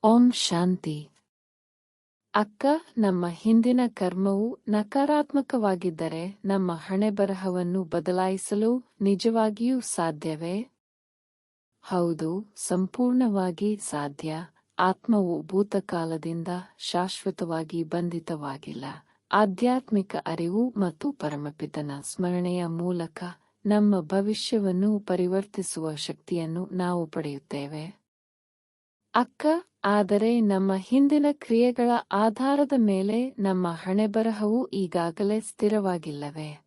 ಓಂ ಶಾಂತಿ. ಅಕ್ಕ, ನಮ್ಮ ಹಿಂದಿನ ಕರ್ಮವು ನಕಾರಾತ್ಮಕವಾಗಿದ್ದರೆ ನಮ್ಮ ಹಣೆಬರಹವನ್ನು ಬದಲಾಯಿಸಲು ನಿಜವಾಗಿಯೂ ಸಾಧ್ಯವೇ? ಹೌದು, ಸಂಪೂರ್ಣವಾಗಿ ಸಾಧ್ಯ. ಆತ್ಮವು ಭೂತಕಾಲದಿಂದ ಶಾಶ್ವತವಾಗಿ ಬಂಧಿತವಾಗಿಲ್ಲ. ಆಧ್ಯಾತ್ಮಿಕ ಅರಿವು ಮತ್ತು ಪರಮಪಿತನ ಸ್ಮರಣೆಯ ಮೂಲಕ ನಮ್ಮ ಭವಿಷ್ಯವನ್ನು ಪರಿವರ್ತಿಸುವ ಶಕ್ತಿಯನ್ನು ನಾವು ಪಡೆಯುತ್ತೇವೆ. ಅಕ್ಕ, ಆದರೆ ನಮ್ಮ ಹಿಂದಿನ ಕ್ರಿಯೆಗಳ ಆಧಾರದ ಮೇಲೆ ನಮ್ಮ ಹಣೆಬರಹವು ಈಗಾಗಲೇ ಸ್ಥಿರವಾಗಿಲ್ಲವೇ?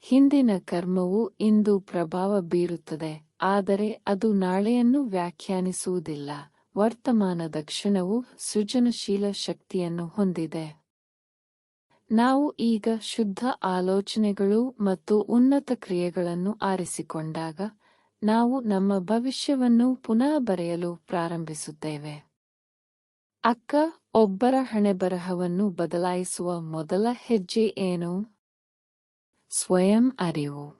ಹಿಂದಿನ ಕರ್ಮವು ಇಂದು ಪ್ರಭಾವ ಬೀರುತ್ತದೆ, ಆದರೆ ಅದು ನಾಳೆಯನ್ನು ವ್ಯಾಖ್ಯಾನಿಸುವುದಿಲ್ಲ. ವರ್ತಮಾನದ ಕ್ಷಣವು ಸೃಜನಶೀಲ ಶಕ್ತಿಯನ್ನು ಹೊಂದಿದೆ. ನಾವು ಈಗ ಶುದ್ಧ ಆಲೋಚನೆಗಳು ಮತ್ತು ಉನ್ನತ ಕ್ರಿಯೆಗಳನ್ನು ಆರಿಸಿಕೊಂಡಾಗ ನಾವು ನಮ್ಮ ಭವಿಷ್ಯವನ್ನು ಪುನಃ ಬರೆಯಲು ಪ್ರಾರಂಭಿಸುತ್ತೇವೆ. ಅಕ್ಕ, ಒಬ್ಬರ ಹಣೆಬರಹವನ್ನು ಬದಲಾಯಿಸುವ ಮೊದಲ ಹೆಜ್ಜೆ ಏನು? ಸ್ವಯಂ ಅರಿವು.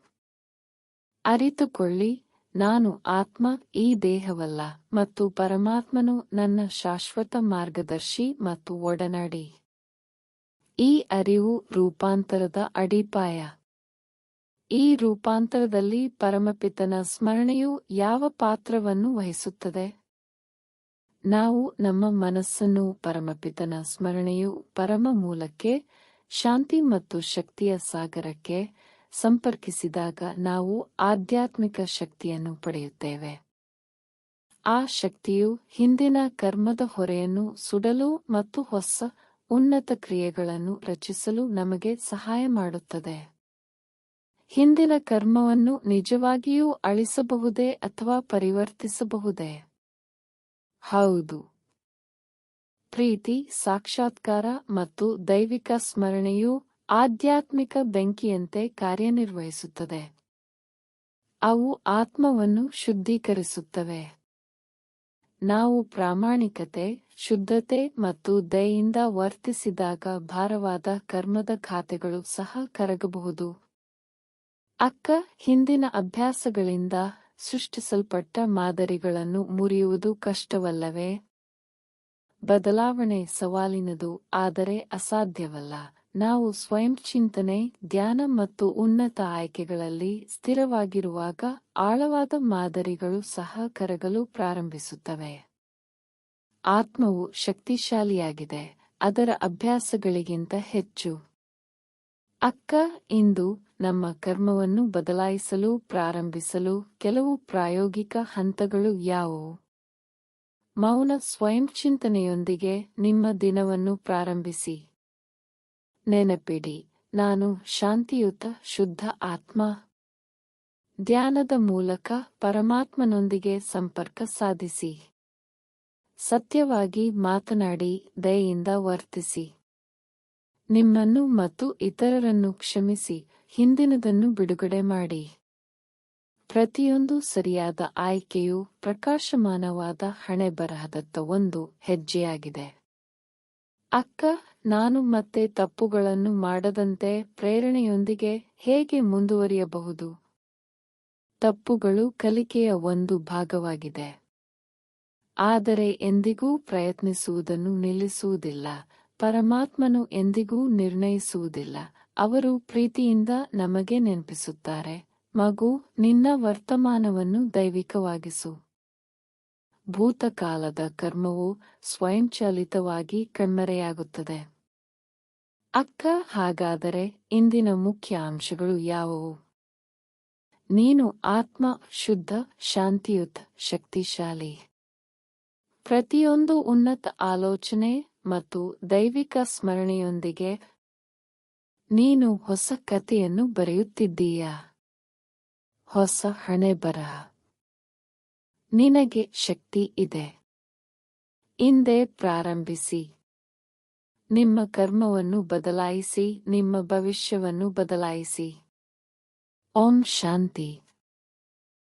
ಅರಿತುಕೊಳ್ಳಿ, ನಾನು ಆತ್ಮ, ಈ ದೇಹವಲ್ಲ, ಮತ್ತು ಪರಮಾತ್ಮನು ನನ್ನ ಶಾಶ್ವತ ಮಾರ್ಗದರ್ಶಿ ಮತ್ತು ಒಡನಾಡಿ. ಈ ಅರಿವು ರೂಪಾಂತರದ ಅಡಿಪಾಯ. ಈ ರೂಪಾಂತರದಲ್ಲಿ ಪರಮಪಿತನ ಸ್ಮರಣೆಯು ಯಾವ ಪಾತ್ರವನ್ನು ವಹಿಸುತ್ತದೆ? ನಾವು ನಮ್ಮ ಮನಸ್ಸನ್ನು ಪರಮಪಿತನ ಸ್ಮರಣೆಯು ಪರಮ ಮೂಲಕ್ಕೆ, ಶಾಂತಿ ಮತ್ತು ಶಕ್ತಿಯ ಸಾಗರಕ್ಕೆ ಸಂಪರ್ಕಿಸಿದಾಗ ನಾವು ಆಧ್ಯಾತ್ಮಿಕ ಶಕ್ತಿಯನ್ನು ಪಡೆಯುತ್ತೇವೆ. ಆ ಶಕ್ತಿಯು ಹಿಂದಿನ ಕರ್ಮದ ಹೊರೆಯನ್ನು ಸುಡಲು ಮತ್ತು ಹೊಸ ಉನ್ನತ ಕ್ರಿಯೆಗಳನ್ನು ರಚಿಸಲು ನಮಗೆ ಸಹಾಯ ಮಾಡುತ್ತದೆ. ಹಿಂದಿನ ಕರ್ಮವನ್ನು ನಿಜವಾಗಿಯೂ ಅಳಿಸಬಹುದೇ ಅಥವಾ ಪರಿವರ್ತಿಸಬಹುದೇ? ಹೌದು. ಪ್ರೀತಿ, ಸಾಕ್ಷಾತ್ಕಾರ ಮತ್ತು ದೈವಿಕ ಸ್ಮರಣೆಯು ಆಧ್ಯಾತ್ಮಿಕ ಬೆಂಕಿಯಂತೆ ಕಾರ್ಯನಿರ್ವಹಿಸುತ್ತದೆ. ಅವು ಆತ್ಮವನ್ನು ಶುದ್ಧೀಕರಿಸುತ್ತವೆ. ನಾವು ಪ್ರಾಮಾಣಿಕತೆ, ಶುದ್ಧತೆ ಮತ್ತು ದಯೆಯಿಂದ ವರ್ತಿಸಿದಾಗ ಭಾರವಾದ ಕರ್ಮದ ಖಾತೆಗಳು ಸಹ ಕರಗಬಹುದು. ಅಕ್ಕ, ಹಿಂದಿನ ಅಭ್ಯಾಸಗಳಿಂದ ಸೃಷ್ಟಿಸಲ್ಪಟ್ಟ ಮಾದರಿಗಳನ್ನು ಮುರಿಯುವುದು ಕಷ್ಟವಲ್ಲವೇ? ಬದಲಾವಣೆ ಸವಾಲಿನದು, ಆದರೆ ಅಸಾಧ್ಯವಲ್ಲ. ನಾವು ಸ್ವಯಂ ಚಿಂತನೆ, ಧ್ಯಾನ ಮತ್ತು ಉನ್ನತ ಆಯ್ಕೆಗಳಲ್ಲಿ ಸ್ಥಿರವಾಗಿರುವಾಗ ಆಳವಾದ ಮಾದರಿಗಳು ಸಹ ಕರಗಲು ಪ್ರಾರಂಭಿಸುತ್ತವೆ. ಆತ್ಮವು ಶಕ್ತಿಶಾಲಿಯಾಗಿದೆ, ಅದರ ಅಭ್ಯಾಸಗಳಿಗಿಂತ ಹೆಚ್ಚು. ಅಕ್ಕ, ಇಂದು ನಮ್ಮ ಕರ್ಮವನ್ನು ಬದಲಾಯಿಸಲು ಪ್ರಾರಂಭಿಸಲು ಕೆಲವು ಪ್ರಾಯೋಗಿಕ ಹಂತಗಳು ಯಾವುವು? ಮೌನ ಸ್ವಯಂ ಚಿಂತನೆಯೊಂದಿಗೆ ನಿಮ್ಮ ದಿನವನ್ನು ಪ್ರಾರಂಭಿಸಿ. ನೆನಪಿಡಿ, ನಾನು ಶಾಂತಿಯುತ ಶುದ್ಧ ಆತ್ಮ. ಧ್ಯಾನದ ಮೂಲಕ ಪರಮಾತ್ಮನೊಂದಿಗೆ ಸಂಪರ್ಕ ಸಾಧಿಸಿ. ಸತ್ಯವಾಗಿ ಮಾತನಾಡಿ, ದಯೆಯಿಂದ ವರ್ತಿಸಿ. ನಿಮ್ಮನ್ನು ಮತ್ತು ಇತರರನ್ನು ಕ್ಷಮಿಸಿ, ಹಿಂದಿನದನ್ನು ಬಿಡುಗಡೆ ಮಾಡಿ. ಪ್ರತಿಯೊಂದು ಸರಿಯಾದ ಆಯ್ಕೆಯು ಪ್ರಕಾಶಮಾನವಾದ ಹಣೆಬರಹದತ್ತ ಒಂದು ಹೆಜ್ಜೆಯಾಗಿದೆ. ಅಕ್ಕ, ನಾನು ಮತ್ತೆ ತಪ್ಪುಗಳನ್ನು ಮಾಡದಂತೆ ಪ್ರೇರಣೆಯೊಂದಿಗೆ ಹೇಗೆ ಮುಂದುವರಿಯಬಹುದು? ತಪ್ಪುಗಳು ಕಲಿಕೆಯ ಒಂದು ಭಾಗವಾಗಿದೆ. ಆದರೆ ಎಂದಿಗೂ ಪ್ರಯತ್ನಿಸುವುದನ್ನು ನಿಲ್ಲಿಸುವುದಿಲ್ಲ. ಪರಮಾತ್ಮನು ಎಂದಿಗೂ ನಿರ್ಣಯಿಸುವುದಿಲ್ಲ. ಅವರು ಪ್ರೀತಿಯಿಂದ ನಮಗೆ ನೆನಪಿಸುತ್ತಾರೆ, ಮಗು, ನಿನ್ನ ವರ್ತಮಾನವನ್ನು ದೈವಿಕವಾಗಿಸು. ಭೂತಕಾಲದ ಕರ್ಮವು ಸ್ವಯಂಚಾಲಿತವಾಗಿ ಕಣ್ಮರೆಯಾಗುತ್ತದೆ. ಅಕ್ಕ, ಹಾಗಾದರೆ ಇಂದಿನ ಮುಖ್ಯ ಅಂಶಗಳು ಯಾವುವು? ನೀನು ಆತ್ಮ, ಶುದ್ಧ, ಶಾಂತಿಯುತ, ಶಕ್ತಿಶಾಲಿ. ಪ್ರತಿಯೊಂದು ಉನ್ನತ ಆಲೋಚನೆ ಮತ್ತು ದೈವಿಕ ಸ್ಮರಣೆಯೊಂದಿಗೆ ನೀನು ಹೊಸ ಕಥೆಯನ್ನು ಬರೆಯುತ್ತಿದ್ದೀಯಾ? ಹೊಸ ಹಣೆಬರಹ. ನಿನಗೆ ಶಕ್ತಿ ಇದೆ. ಇಂದೇ ಪ್ರಾರಂಭಿಸಿ. ನಿಮ್ಮ ಕರ್ಮವನ್ನು ಬದಲಾಯಿಸಿ, ನಿಮ್ಮ ಭವಿಷ್ಯವನ್ನು ಬದಲಾಯಿಸಿ. ಓಂ ಶಾಂತಿ.